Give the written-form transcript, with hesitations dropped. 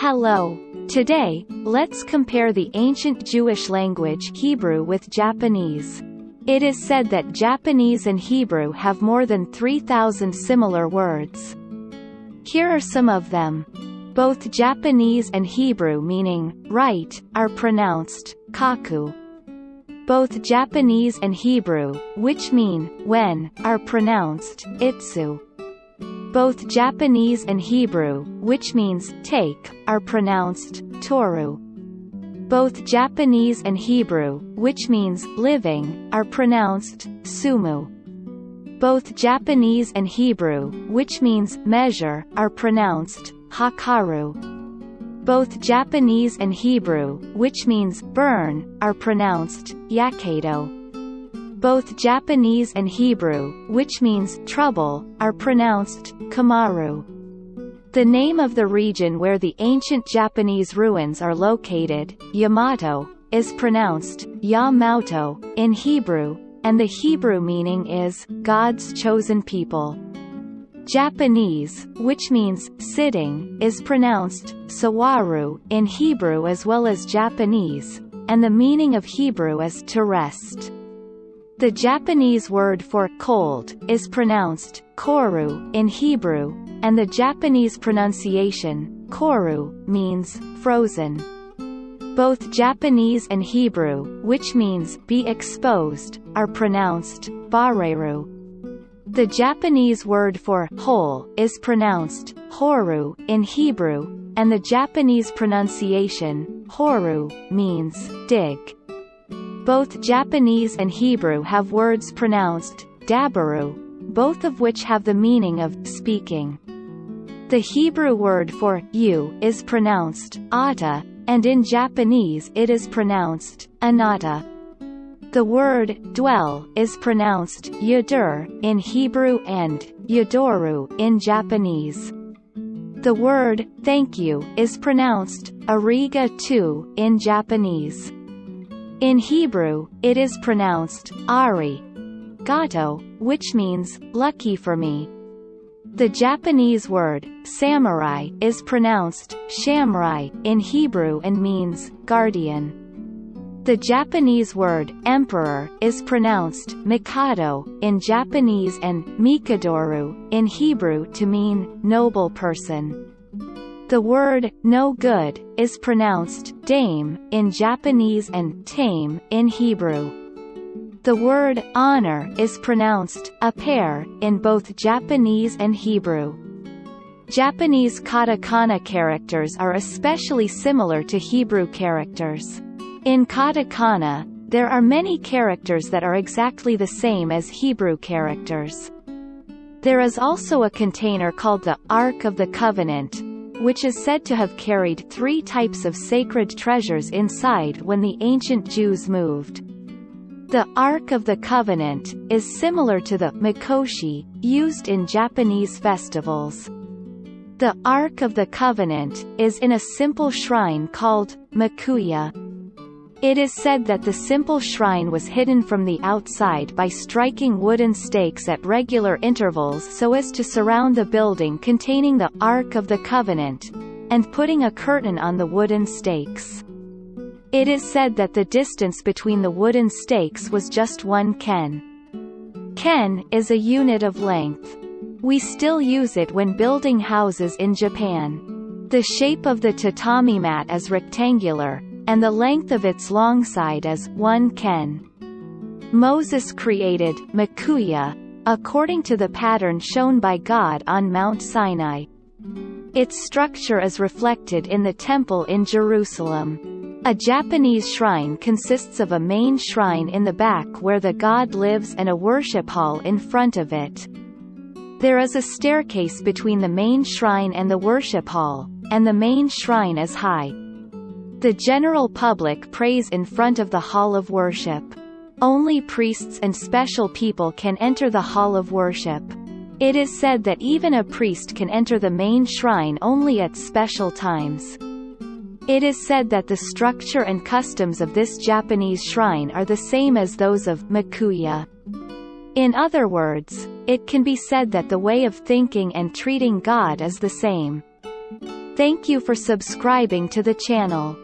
Hello. Today, let's compare the ancient Jewish language Hebrew with Japanese. It is said that Japanese and Hebrew have more than 3,000 similar words. Here are some of them. Both Japanese and Hebrew meaning right are pronounced kaku. Both Japanese and Hebrew, which mean when, are pronounced itsu. Both Japanese and Hebrew, which means take, are pronounced toru. Both Japanese and Hebrew, which means living, are pronounced sumu. Both Japanese and Hebrew, which means measure, are pronounced hakaru. Both Japanese and Hebrew, which means burn, are pronounced yakedo. Both Japanese and Hebrew, which means trouble, are pronounced kamaru. The name of the region where the ancient Japanese ruins are located, Yamato, is pronounced Yamauto in Hebrew, and the Hebrew meaning is God's chosen people. Japanese, which means sitting, is pronounced sawaru in Hebrew as well as Japanese, and the meaning of Hebrew is to rest. The Japanese word for cold is pronounced koru in Hebrew, and the Japanese pronunciation, koru, means frozen. Both Japanese and Hebrew, which means be exposed, are pronounced bareru. The Japanese word for hole is pronounced horu in Hebrew, and the Japanese pronunciation, horu, means dig. Both Japanese and Hebrew have words pronounced dabaru, both of which have the meaning of speaking. The Hebrew word for you is pronounced ata, and in Japanese it is pronounced anata. The word dwell is pronounced yadur in Hebrew and yadoru in Japanese. The word thank you is pronounced arigato in Japanese. In Hebrew, it is pronounced ari gato, which means lucky for me. The Japanese word samurai is pronounced shamrai in Hebrew and means guardian. The Japanese word emperor is pronounced mikado in Japanese and mikadoru in Hebrew to mean noble person. The word no good is pronounced dame in Japanese and tame in Hebrew. The word honor is pronounced aper in both Japanese and Hebrew. Japanese katakana characters are especially similar to Hebrew characters. In katakana, there are many characters that are exactly the same as Hebrew characters. There is also a container called the Ark of the Covenant, which is said to have carried 3 types of sacred treasures inside when the ancient Jews moved. The Ark of the Covenant is similar to the mikoshi used in Japanese festivals. The Ark of the Covenant is in a simple shrine called makuya. It is said that the simple shrine was hidden from the outside by striking wooden stakes at regular intervals so as to surround the building containing the Ark of the Covenant, and putting a curtain on the wooden stakes. It is said that the distance between the wooden stakes was just 1 ken. Ken is a unit of length. We still use it when building houses in Japan. The shape of the tatami mat is rectangular, and the length of its long side is 1 ken. Moses created makuya according to the pattern shown by God on Mount Sinai. Its structure is reflected in the temple in Jerusalem. A Japanese shrine consists of a main shrine in the back where the god lives and a worship hall in front of it. There is a staircase between the main shrine and the worship hall, and the main shrine is high. The general public prays in front of the hall of worship. Only priests and special people can enter the hall of worship. It is said that even a priest can enter the main shrine only at special times. It is said that the structure and customs of this Japanese shrine are the same as those of makuya. In other words, it can be said that the way of thinking and treating God is the same. Thank you for subscribing to the channel.